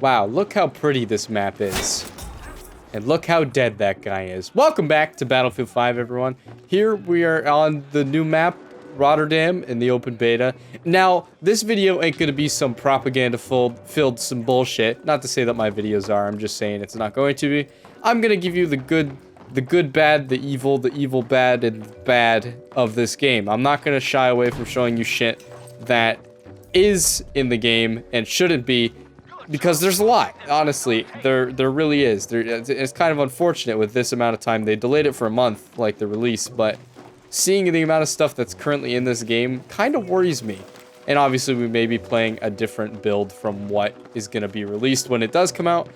Wow, look how pretty this map is. And look how dead that guy is. Welcome back to Battlefield 5, everyone. Here we are on the new map, Rotterdam, in the open beta. Now, this video ain't gonna be some propaganda-filled some bullshit. Not to say that my videos are, I'm just saying it's not going to be. I'm gonna give you the good bad, the evil bad, and bad of this game. I'm not gonna shy away from showing you shit that is in the game and shouldn't be, because there's a lot. Honestly, there really is. It's kind of unfortunate with this amount of time. They delayed it for a month, like the release, but seeing the amount of stuff that's currently in this game kind of worries me. And obviously, we may be playing a different build from what is going to be released when it does come out.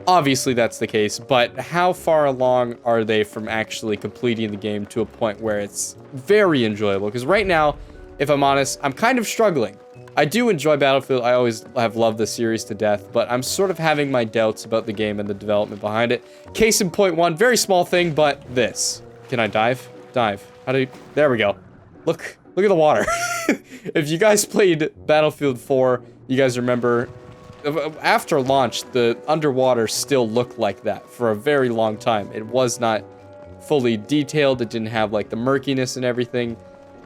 Obviously, that's the case, but how far along are they from actually completing the game to a point where it's very enjoyable? Because right now, if I'm honest, I'm kind of struggling. I do enjoy Battlefield. I always have loved the series to death, but I'm sort of having my doubts about the game and the development behind it. Case in point one, very small thing, but this. Can I dive? Dive. How do you... There we go. Look at the water. If you guys played Battlefield 4, you guys remember, after launch, the underwater still looked like that for a very long time. It was not fully detailed. It didn't have, like, the murkiness and everything.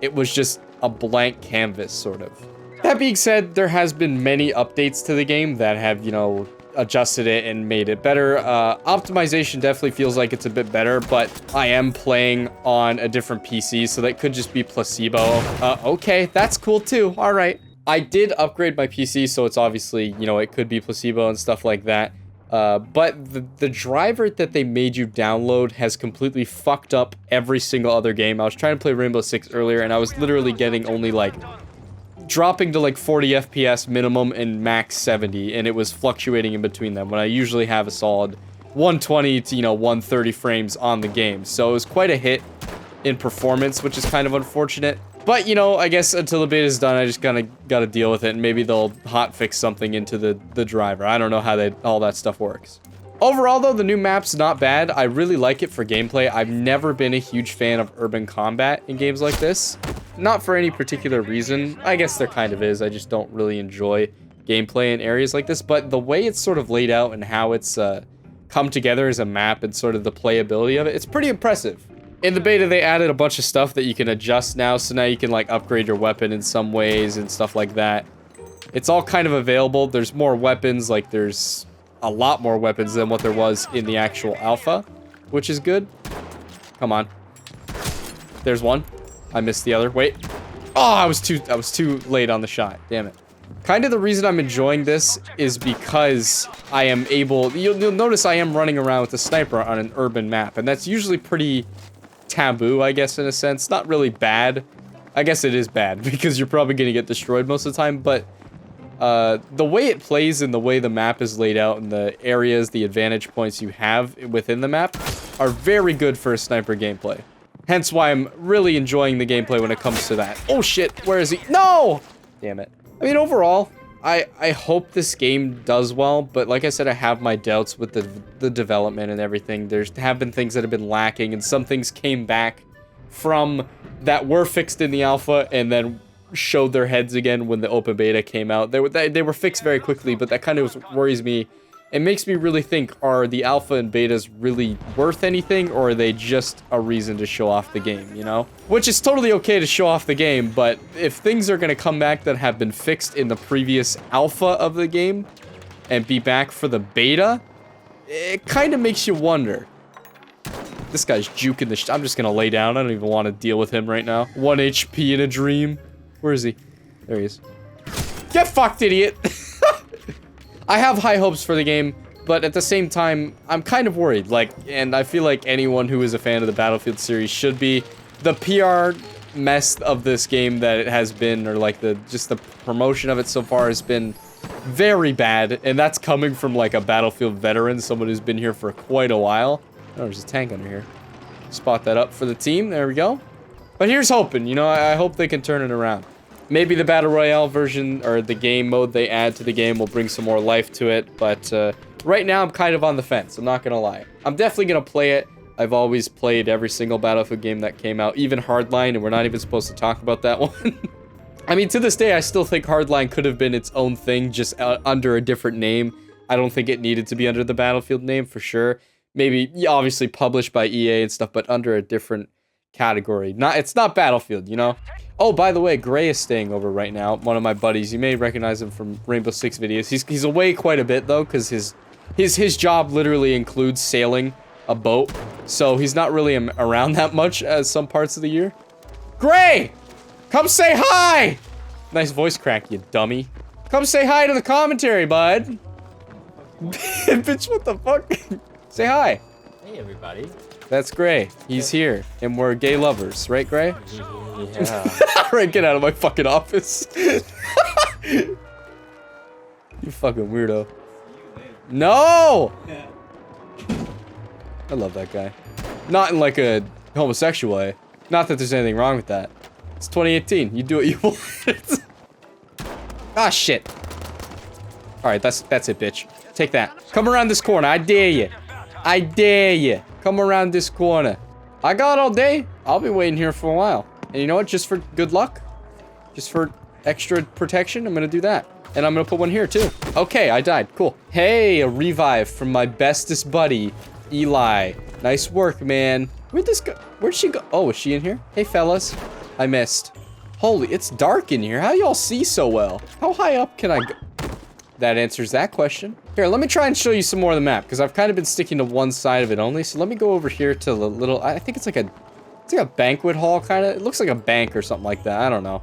It was just a blank canvas, sort of. That being said, there has been many updates to the game that have, you know, adjusted it and made it better. Optimization definitely feels like it's a bit better, but I am playing on a different PC, so that could just be placebo. Okay, that's cool too. All right. I did upgrade my PC, so it's obviously, you know, it could be placebo and stuff like that. But the driver that they made you download has completely fucked up every single other game. I was trying to play Rainbow Six earlier, and I was literally getting only, like, dropping to like 40 FPS minimum and max 70, and it was fluctuating in between them when I usually have a solid 120 to, you know, 130 frames on the game. So it was quite a hit in performance, which is kind of unfortunate. But, you know, I guess until the beta is done, I just kind of got to deal with it, and maybe they'll hotfix something into the driver. I don't know how all that stuff works. Overall, though, the new map's not bad. I really like it for gameplay. I've never been a huge fan of urban combat in games like this. Not for any particular reason. I guess there kind of is. I just don't really enjoy gameplay in areas like this. But the way it's sort of laid out and how it's come together as a map and sort of the playability of it, it's pretty impressive. In the beta, they added a bunch of stuff that you can adjust now. So now you can, like, upgrade your weapon in some ways and stuff like that. It's all kind of available. There's more weapons. Like, there's a lot more weapons than what there was in the actual alpha, which is good. Come on. There's one. I missed the other. Wait. Oh, I was too late on the shot. Damn it. Kind of the reason I'm enjoying this is because I am able... You'll notice I am running around with a sniper on an urban map, and that's usually pretty taboo, I guess, in a sense. Not really bad. I guess it is bad, because you're probably going to get destroyed most of the time, but the way it plays and the way the map is laid out and the areas, the advantage points you have within the map are very good for a sniper gameplay. Hence why I'm really enjoying the gameplay when it comes to that. Oh shit, where is he? No! Damn it. I mean, overall, I hope this game does well, but like I said, I have my doubts with the development and everything. There have been things that have been lacking, and some things came back from that were fixed in the alpha and then showed their heads again when the open beta came out. They were fixed very quickly, but that kind of worries me. It makes me really think, are the alpha and betas really worth anything, or are they just a reason to show off the game, you know? Which is totally okay to show off the game, but if things are going to come back that have been fixed in the previous alpha of the game and be back for the beta, it kind of makes you wonder. This guy's juking the I'm just going to lay down. I don't even want to deal with him right now. 1 HP in a dream. Where is he? There he is. Get fucked, idiot! I have high hopes for the game, but at the same time, I'm kind of worried. Like, and I feel like anyone who is a fan of the Battlefield series should be. The PR mess of this game that it has been, or like just the promotion of it so far has been very bad, and that's coming from like a Battlefield veteran, someone who's been here for quite a while. Oh, there's a tank under here. Spot that up for the team. There we go. But here's hoping, you know, I hope they can turn it around. Maybe the Battle Royale version, or the game mode they add to the game, will bring some more life to it, but right now I'm kind of on the fence, I'm not gonna lie. I'm definitely gonna play it. I've always played every single Battlefield game that came out, even Hardline, and we're not even supposed to talk about that one. I mean, to this day, I still think Hardline could have been its own thing, just under a different name. I don't think it needed to be under the Battlefield name for sure. Maybe, yeah, obviously published by EA and stuff, but under a different category. It's not Battlefield, you know? Oh, by the way, Gray is staying over right now. One of my buddies. You may recognize him from Rainbow Six videos. He's away quite a bit though, because his job literally includes sailing a boat, so he's not really around that much as some parts of the year. Gray, come say hi. Nice voice crack, you dummy. Come say hi to the commentary, bud. Bitch, what the fuck? Say hi. Hey, everybody. That's Gray. He's here, and we're gay lovers, right, Gray? Yeah. Alright, get out of my fucking office. You fucking weirdo. No! I love that guy. Not in like a homosexual way. Not that there's anything wrong with that. It's 2018. You do what you want. Ah, shit. Alright, that's it, bitch. Take that. Come around this corner. I dare you. I dare you. Come around this corner. I got all day. I'll be waiting here for a while. And you know what? Just for good luck, just for extra protection, I'm gonna do that. And I'm gonna put one here too. Okay, I died. Cool. Hey, a revive from my bestest buddy, Eli. Nice work, man. Where'd this go? Where'd she go? Oh, is she in here? Hey, fellas. I missed. Holy, it's dark in here. How y'all see so well? How high up can I go? That answers that question. Here, let me try and show you some more of the map, because I've kind of been sticking to one side of it only. So let me go over here to the little, I think it's like a banquet hall, kind of. It looks like a bank or something like that. I don't know.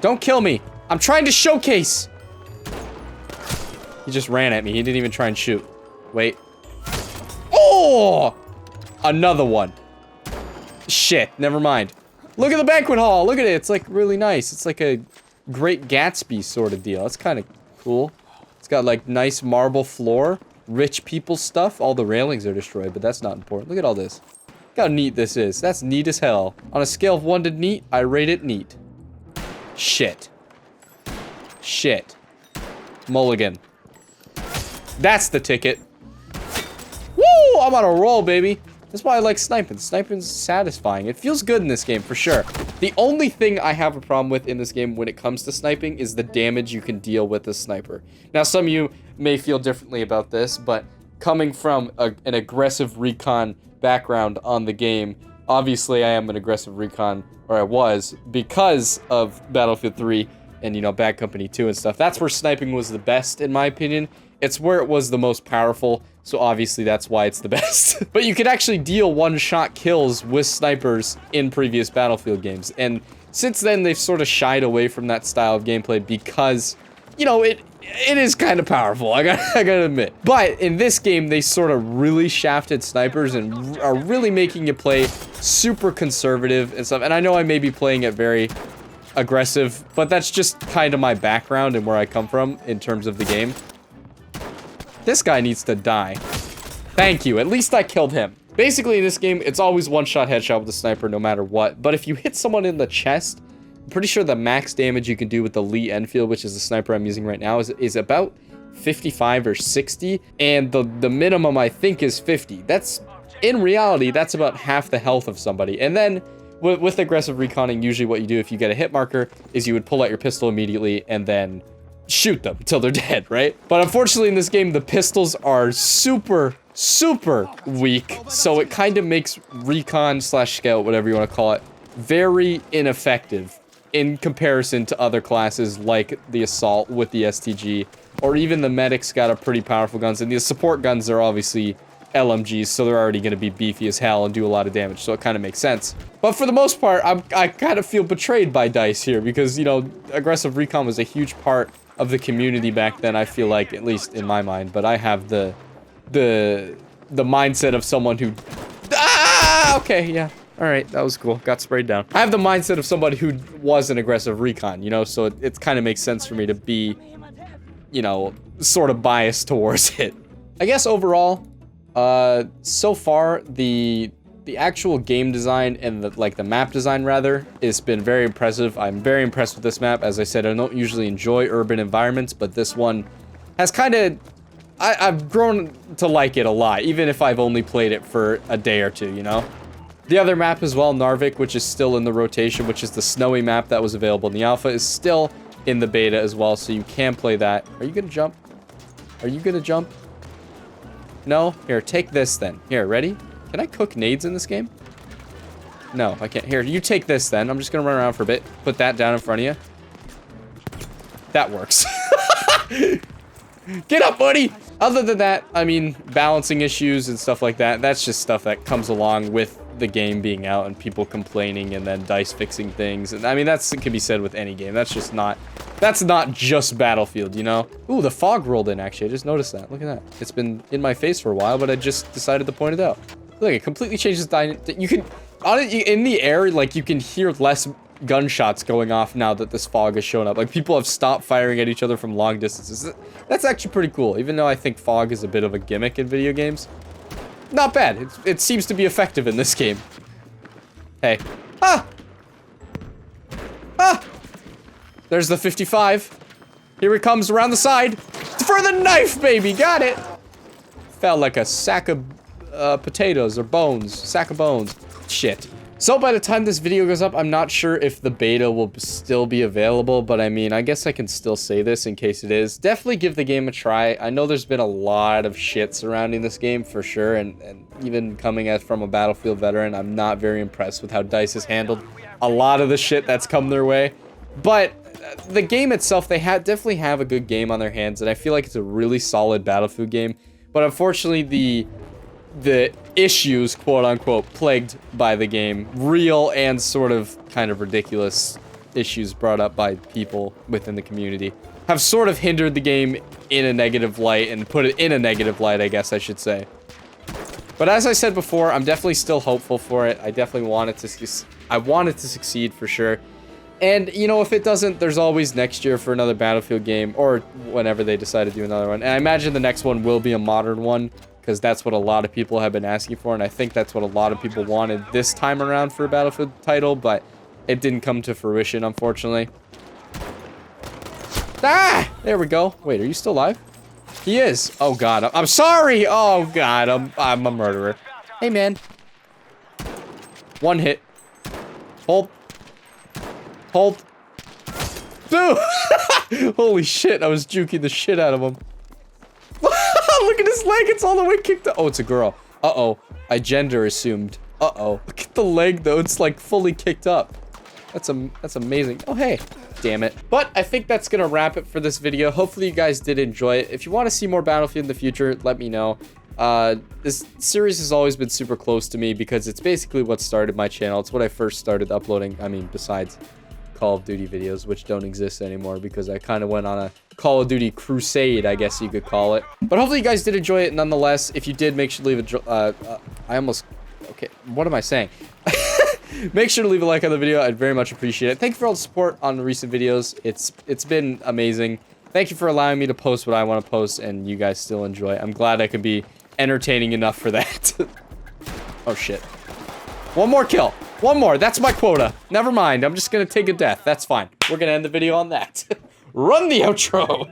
Don't kill me. I'm trying to showcase. He just ran at me. He didn't even try and shoot. Wait. Oh! Another one. Shit, never mind. Look at the banquet hall. Look at it. It's like really nice. It's like a Great Gatsby sort of deal. It's kind of cool. It's got like nice marble floor, rich people stuff. All the railings are destroyed, but that's not important. Look at all this. Look how neat this is. That's neat as hell. On a scale of 1 to neat, I rate it neat. Shit. Shit. Mulligan. That's the ticket. Woo! I'm on a roll, baby. That's why I like sniping. Sniping's satisfying. It feels good in this game, for sure. The only thing I have a problem with in this game when it comes to sniping is the damage you can deal with a sniper. Now, some of you may feel differently about this, but coming from an aggressive recon background on the game, obviously I am an aggressive recon, or I was, because of Battlefield 3 and, you know, Bad Company 2 and stuff. That's where sniping was the best, in my opinion. It's where it was the most powerful, so obviously that's why it's the best. But you could actually deal one-shot kills with snipers in previous Battlefield games, and since then they've sort of shied away from that style of gameplay because, you know, it is kind of powerful, I gotta admit. But in this game, they sort of really shafted snipers and are really making you play super conservative and stuff. And I know I may be playing it very aggressive, but that's just kind of my background and where I come from in terms of the game. This guy needs to die. Thank you. At least I killed him. Basically, in this game, it's always one-shot headshot with the sniper no matter what. But if you hit someone in the chest, I'm pretty sure the max damage you can do with the Lee Enfield, which is the sniper I'm using right now, is about 55 or 60. And the minimum, I think, is 50. That's, in reality, that's about half the health of somebody. And then, with aggressive reconning, usually what you do if you get a hit marker is you would pull out your pistol immediately and then shoot them till they're dead, right? But unfortunately in this game, the pistols are super weak, so it kind of makes recon / scout, whatever you want to call it, very ineffective in comparison to other classes like the assault with the STG, or even the medics got a pretty powerful guns, and the support guns are obviously LMGs, so they're already going to be beefy as hell and do a lot of damage, so it kind of makes sense. But for the most part, I kind of feel betrayed by DICE here, because, you know, aggressive recon was a huge part of the community back then, I feel like, at least in my mind, but I have the mindset of someone who... Ah! Okay, yeah. Alright, that was cool. Got sprayed down. I have the mindset of somebody who was an aggressive recon, you know, so it kind of makes sense for me to be, you know, sort of biased towards it. I guess overall, so far, the actual game design and the map design, rather, has been very impressive. I'm very impressed with this map. As I said, I don't usually enjoy urban environments, but this one has kind of... I've grown to like it a lot, even if I've only played it for a day or two, you know? The other map as well, Narvik, which is still in the rotation, which is the snowy map that was available in the alpha, is still in the beta as well, so you can play that. Are you gonna jump? Are you gonna jump? No? Here, take this then. Here, ready? Can I cook nades in this game? No, I can't. Here, you take this then. I'm just gonna run around for a bit. Put that down in front of you. That works. Get up, buddy! Other than that, I mean, balancing issues and stuff like that, that's just stuff that comes along with the game being out and people complaining and then DICE fixing things. And I mean, that can be said with any game. That's not just Battlefield, you know? Ooh, the fog rolled in, actually. I just noticed that. Look at that. It's been in my face for a while, but I just decided to point it out. Look, it completely changes you can, in the air, like, you can hear less gunshots going off now that this fog has shown up. Like, people have stopped firing at each other from long distances. That's actually pretty cool, even though I think fog is a bit of a gimmick in video games. Not bad. It seems to be effective in this game. Hey. Ah! Ah! There's the 55. Here he comes around the side. For the knife, baby! Got it! Felt like a sack of potatoes or bones. Sack of bones. Shit. So by the time this video goes up, I'm not sure if the beta will still be available, but I mean, I guess I can still say this in case it is. Definitely give the game a try. I know there's been a lot of shit surrounding this game for sure, and even coming from a Battlefield veteran, I'm not very impressed with how DICE has handled a lot of the shit that's come their way. But the game itself, they definitely have a good game on their hands, and I feel like it's a really solid Battlefield game. But unfortunately, the issues, quote-unquote, plagued by the game, real and sort of kind of ridiculous issues brought up by people within the community, have sort of hindered the game in a negative light, and put it in a negative light, I guess I should say. But as I said before, I'm definitely still hopeful for it. I definitely want it to succeed for sure. And, you know, if it doesn't, there's always next year for another Battlefield game, or whenever they decide to do another one. And I imagine the next one will be a modern one, because that's what a lot of people have been asking for, and I think that's what a lot of people wanted this time around for a Battlefield title, but it didn't come to fruition, unfortunately. Ah! There we go. Wait, are you still alive? He is. Oh, God. I'm sorry! Oh, God. I'm a murderer. Hey, man. One hit. Hold. Hold. Dude! Holy shit, I was juking the shit out of him. Look at his leg, it's all the way kicked up. Oh, it's a girl. Uh-oh. I gender assumed. Uh-oh. Look at the leg, though. It's, like, fully kicked up. That's amazing. Oh, hey. Damn it. But I think that's gonna wrap it for this video. Hopefully you guys did enjoy it. If you want to see more Battlefield in the future, let me know. This series has always been super close to me because it's basically what started my channel. It's what I first started uploading. I mean, besides Call of Duty videos, which don't exist anymore because I kind of went on a Call of Duty crusade, I guess you could call it. But hopefully you guys did enjoy it nonetheless. If you did, make sure to leave a okay, what am I saying? Make sure to leave a like on the video. I'd very much appreciate it. Thank you for all the support on the recent videos. It's been amazing. Thank you for allowing me to post what I want to post, and you guys still enjoy. I'm glad I could be entertaining enough for that. Oh shit. One more kill. One more. That's my quota. Never mind. I'm just gonna take a death. That's fine. We're gonna end the video on that. Run the outro.